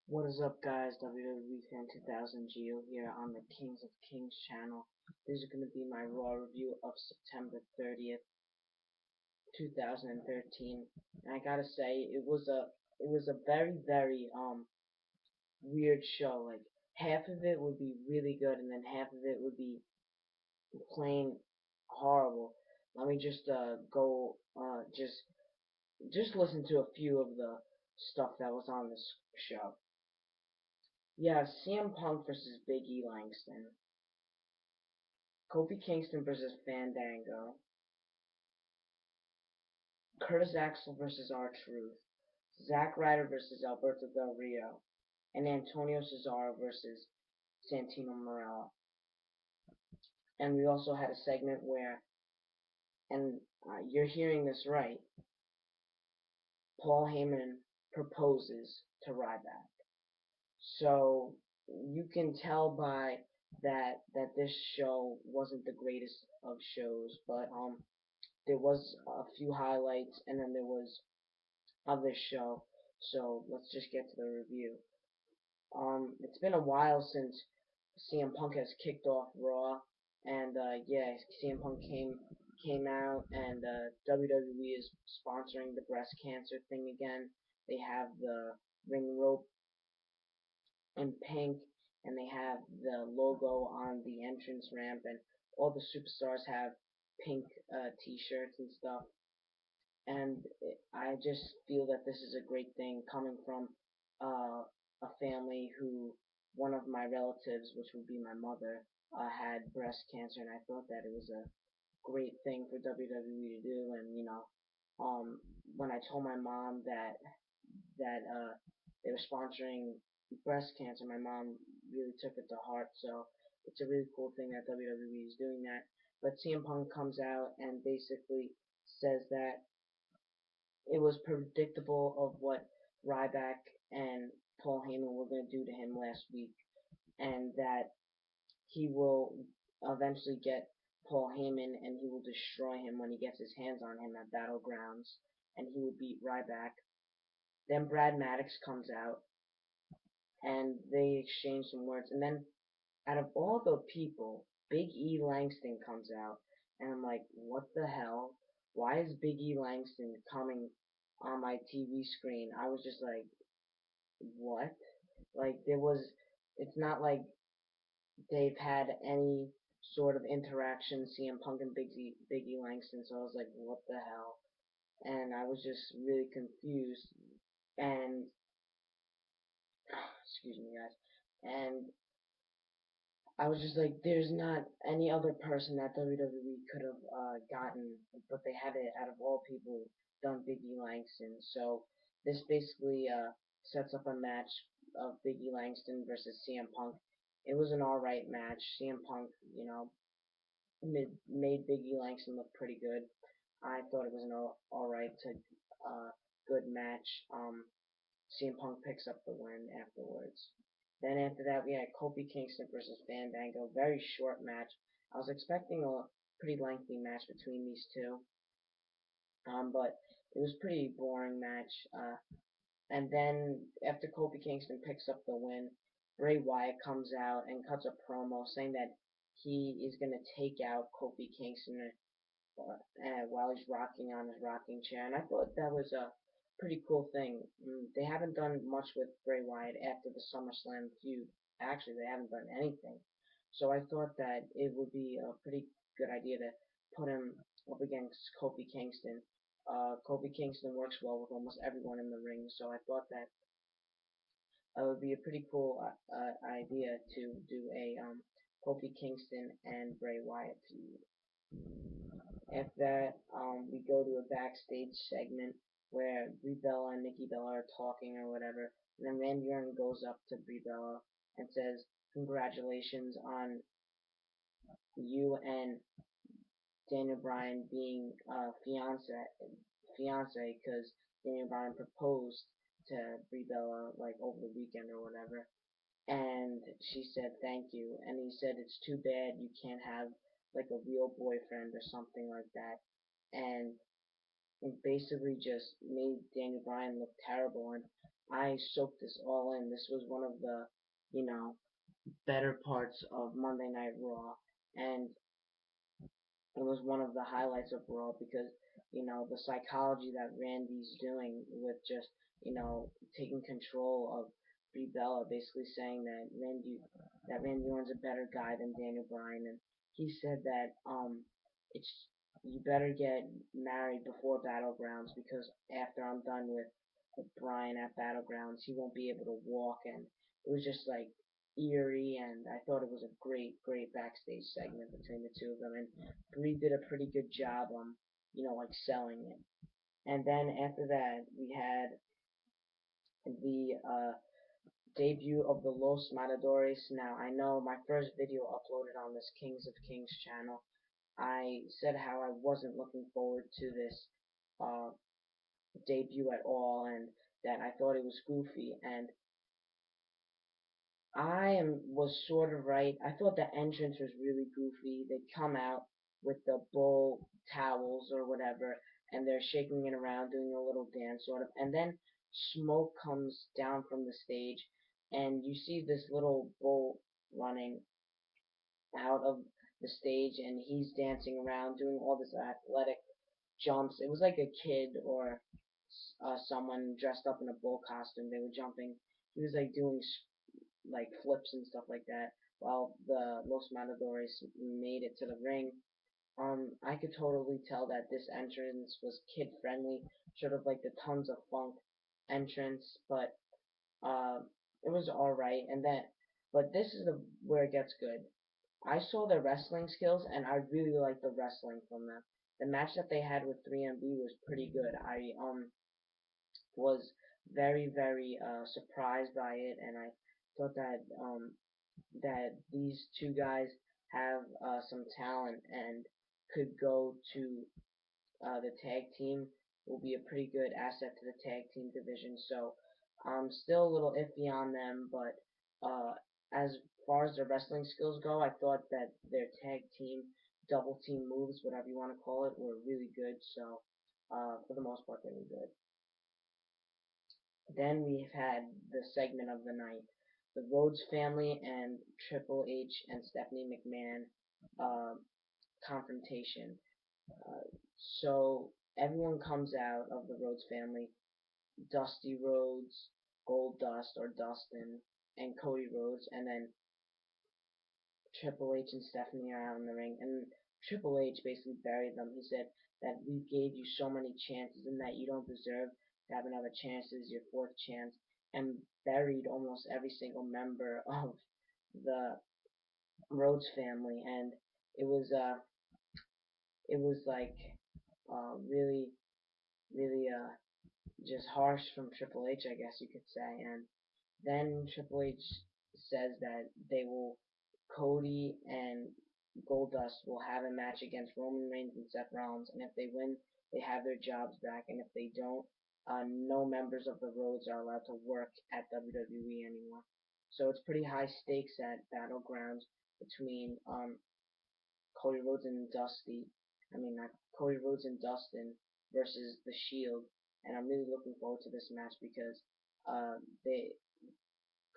What is up, guys? WWE Fan 2000 Geo here on the Kings of Kings channel. This is going to be my Raw review of September 30th, 2013. And I gotta say, it was a very weird show. Like half of it would be really good, and then half of it would be plain horrible. Let me just go just listen to a few of the stuff that was on this show. Yeah, CM Punk versus Big E Langston. Kofi Kingston versus Fandango, Curtis Axel versus R-Truth, Zack Ryder versus Alberto Del Rio, and Antonio Cesaro versus Santino Marella. And we also had a segment where, and you're hearing this right, Paul Heyman proposes to Ryback. So you can tell by that this show wasn't the greatest of shows, but there was a few highlights, and then there was of this show. So let's just get to the review. It's been a while since CM Punk has kicked off Raw, and yeah, CM Punk came out, and WWE is sponsoring the breast cancer thing again. They have the ring rope in pink, and they have the logo on the entrance ramp, and all the superstars have pink t-shirts and stuff. And I just feel that this is a great thing coming from a family who one of my relatives, which would be my mother, had breast cancer, and I thought that it was a great thing for WWE to do. And when I told my mom that they were sponsoring breast cancer, my mom really took it to heart. So it's a really cool thing that WWE is doing that. But CM Punk comes out and basically says that it was predictable of what Ryback and Paul Heyman were going to do to him last week, and that he will eventually get Paul Heyman and he will destroy him when he gets his hands on him at Battlegrounds, and he will beat Ryback. Then Brad Maddox comes out, and they exchange some words, and then out of all the people, Big E Langston comes out, and I'm like, what the hell? Why is Big E Langston coming on my TV screen? I was just like, what? Like, it's not like they've had any sort of interaction, CM Punk and Big E Langston, so I was like, what the hell? And I was just really confused, and, excuse me guys, and I was just like, there's not any other person that WWE could have gotten, but they had it out of all people done Big E Langston. So this basically sets up a match of Big E Langston versus CM Punk. It was an alright match. CM Punk, made Big E Langston look pretty good. I thought it was an alright to good match. CM Punk picks up the win afterwards. Then after that, we had Kofi Kingston versus Fandango. Very short match. I was expecting a pretty lengthy match between these two, but it was pretty boring match. And then after Kofi Kingston picks up the win, Bray Wyatt comes out and cuts a promo saying that he is going to take out Kofi Kingston while he's rocking on his rocking chair. And I thought that was a pretty cool thing. They haven't done much with Bray Wyatt after the SummerSlam feud. Actually, they haven't done anything. So I thought that it would be a pretty good idea to put him up against Kofi Kingston. Kofi Kingston works well with almost everyone in the ring, so I thought that it would be a pretty cool idea to do a Kofi Kingston and Bray Wyatt feud. After that, we go to a backstage segment where Brie Bella and Nikki Bella are talking or whatever, and then Randy Orton goes up to Brie Bella and says, "Congratulations on you and Daniel Bryan being fiance, because Daniel Bryan proposed to Brie Bella like over the weekend or whatever." And she said thank you, and he said it's too bad you can't have like a real boyfriend or something like that, and it basically just made Daniel Bryan look terrible. And I soaked this all in. This was one of the, you know, better parts of Monday Night Raw, and it was one of the highlights of Raw because, the psychology that Randy's doing with just, taking control of Brie Bella, basically saying that Randy Orton's a better guy than Daniel Bryan, and he said that it's you better get married before Battlegrounds because after I'm done with Bryan at Battlegrounds, he won't be able to walk, and it was just like eerie, and I thought it was a great, great backstage segment between the two of them, and Brie did a pretty good job like selling it. And then after that, we had the debut of the Los Matadores. Now, I know my first video uploaded on this Kings of Kings channel, I said how I wasn't looking forward to this uh, debut at all, and that I thought it was goofy, and was sort of right. I thought the entrance was really goofy. They come out with the bull towels or whatever, and they're shaking it around, doing a little dance sort of, and then smoke comes down from the stage, and you see this little bull running out of the stage, and he's dancing around, doing all this athletic jumps. It was like a kid or someone dressed up in a bull costume. They were jumping. He was like doing like flips and stuff like that, while the Los Matadores made it to the ring. I could totally tell that this entrance was kid friendly, sort of like the Tons of Funk entrance, but uh, it was alright. But this is where it gets good. I saw their wrestling skills, and I really liked the wrestling from them. The match that they had with 3MB was pretty good. I was very, very surprised by it, and I thought that these two guys have some talent and could go to the tag team, will be a pretty good asset to the tag team division. So I'm still a little iffy on them, but as far as their wrestling skills go, I thought that their tag team, double team moves, whatever you want to call it, were really good. So for the most part, they were good. Then we've had the segment of the night, the Rhodes family and Triple H and Stephanie McMahon uh, confrontation. Uh, so everyone comes out of the Rhodes family: Dusty Rhodes, Gold Dust or Dustin, and Cody Rhodes, and then Triple H and Stephanie are out in the ring, and Triple H basically buried them. He said that we gave you so many chances and that you don't deserve to have another chance. This is your fourth chance, and buried almost every single member of the Rhodes family, and it was uh it was like really really just harsh from Triple H, I guess you could say. And then Triple H says that Cody and Goldust will have a match against Roman Reigns and Seth Rollins, and if they win, they have their jobs back, and if they don't, no members of the Rhodes are allowed to work at WWE anymore. So it's pretty high stakes at Battlegrounds between Cody Rhodes and Dusty. I mean, not Cody Rhodes and Dustin versus The Shield, and I'm really looking forward to this match because they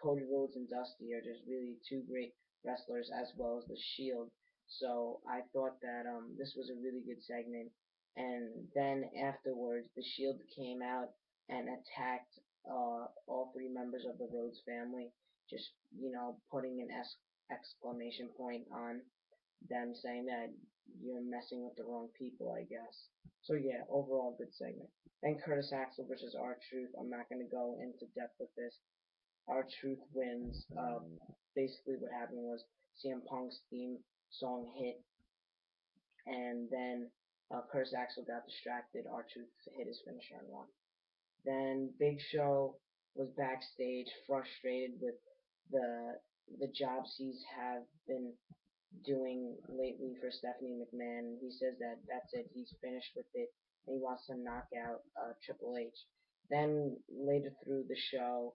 Cody Rhodes and Dusty are just really two great wrestlers, as well as The Shield. So I thought that this was a really good segment. And then afterwards, The Shield came out and attacked all three members of the Rhodes family, just putting an exclamation point on them, saying that you're messing with the wrong people, I guess. So yeah, overall good segment. Then Curtis Axel versus R-Truth. I'm not going to go into depth with this. R-Truth wins. Basically what happened was CM Punk's theme song hit, and then Curtis Axel got distracted. R-Truth hit his finisher and won. Then Big Show was backstage, frustrated with the jobs he's have been doing lately for Stephanie McMahon. He says that that's it, he's finished with it, and he wants to knock out Triple H. Then later through the show,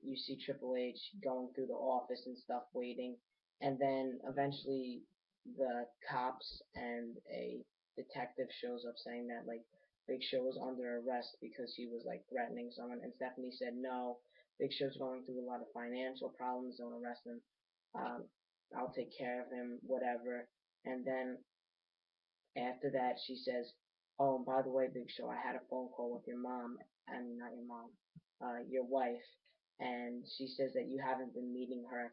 you see Triple H going through the office and stuff, waiting, and then eventually the cops and a detective shows up saying that like Big Show was under arrest because he was like threatening someone, and Stephanie said no. Big Show's going through a lot of financial problems. Don't arrest him. Um, I'll take care of him, whatever. And then after that, she says, "Oh, and by the way, Big Show, I had a phone call with your mom. I mean, not your mom, your wife, and she says that you haven't been meeting her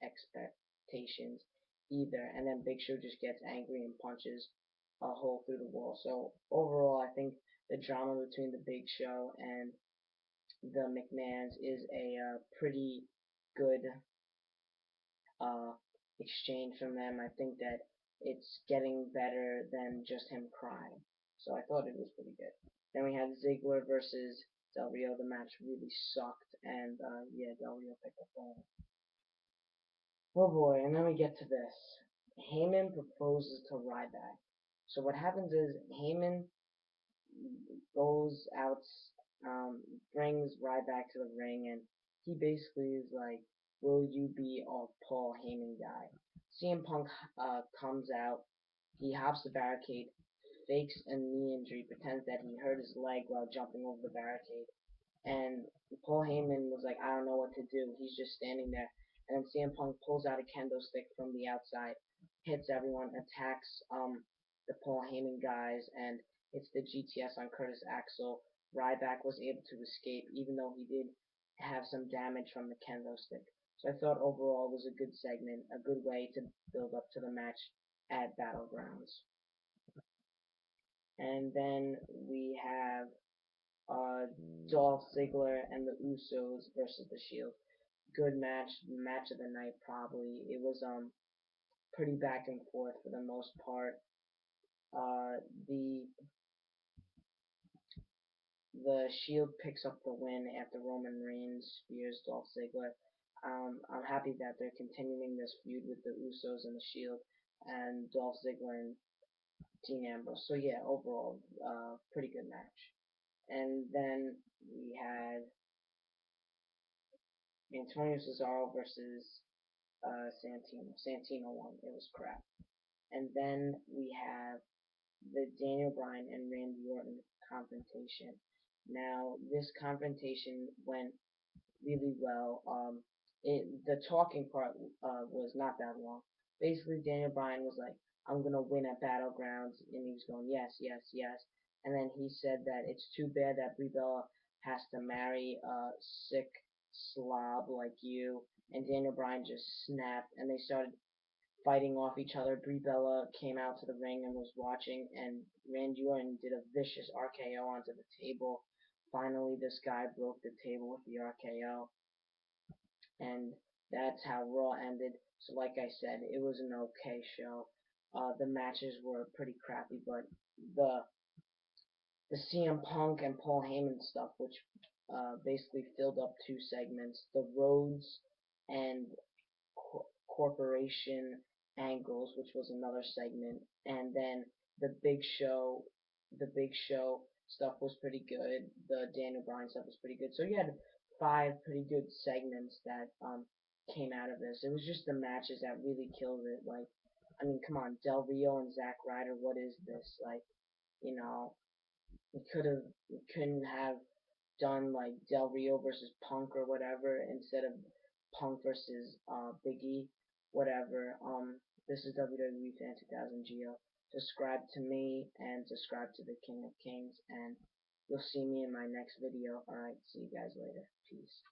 expectations either." And then Big Show just gets angry and punches a hole through the wall. So overall, I think the drama between the Big Show and the McMahons is a pretty good uh, exchange from them. I think that it's getting better than just him crying. So I thought it was pretty good. Then we had Ziggler versus Del Rio. The match really sucked, and yeah, Del Rio picked up the win. Oh boy, and then we get to this. Heyman proposes to Ryback. So what happens is Heyman goes out, brings Ryback to the ring, and he basically is like, "Will you be a Paul Heyman guy?" CM Punk comes out, he hops the barricade, fakes a knee injury, pretends that he hurt his leg while jumping over the barricade, and Paul Heyman was like, "I don't know what to do." He's just standing there, and then CM Punk pulls out a kendo stick from the outside, hits everyone, attacks the Paul Heyman guys, and hits the GTS on Curtis Axel. Ryback was able to escape, even though he did have some damage from the kendo stick. So I thought overall it was a good segment, a good way to build up to the match at Battlegrounds. And then we have uh, Dolph Ziggler and the Usos versus the Shield. Good match of the night probably. It was pretty back and forth for the most part. Uh, the the Shield picks up the win after Roman Reigns spears Dolph Ziggler. I'm happy that they're continuing this feud with the Usos and the Shield and Dolph Ziggler and Dean Ambrose. So yeah, overall, pretty good match. And then we had Antonio Cesaro versus Santino. Santino won. It was crap. And then we have the Daniel Bryan and Randy Orton confrontation. Now, this confrontation went really well. The talking part was not that long. Basically, Daniel Bryan was like, "I'm gonna win at Battlegrounds," and he was going, "Yes, yes, yes." And then he said that it's too bad that Brie Bella has to marry a sick slob like you. And Daniel Bryan just snapped, and they started fighting off each other. Brie Bella came out to the ring and was watching, and Randy Orton did a vicious RKO onto the table. Finally, this guy broke the table with the RKO, and that's how Raw ended. So, like I said, it was an okay show. The matches were pretty crappy, but the the CM Punk and Paul Heyman stuff, which basically filled up two segments, the Rhodes and Corporation Angles, which was another segment, and then the Big Show stuff was pretty good. The Daniel Bryan stuff was pretty good. So you had five pretty good segments that came out of this. It was just the matches that really killed it. Like, I mean, come on, Del Rio and Zack Ryder, what is this? Like, you know, we couldn't have done like Del Rio versus Punk or whatever instead of Punk versus Big E, whatever. This is WWE Fan 2000 Geo. Subscribe to me and subscribe to the King of Kings, and you'll see me in my next video. Alright, see you guys later. Peace.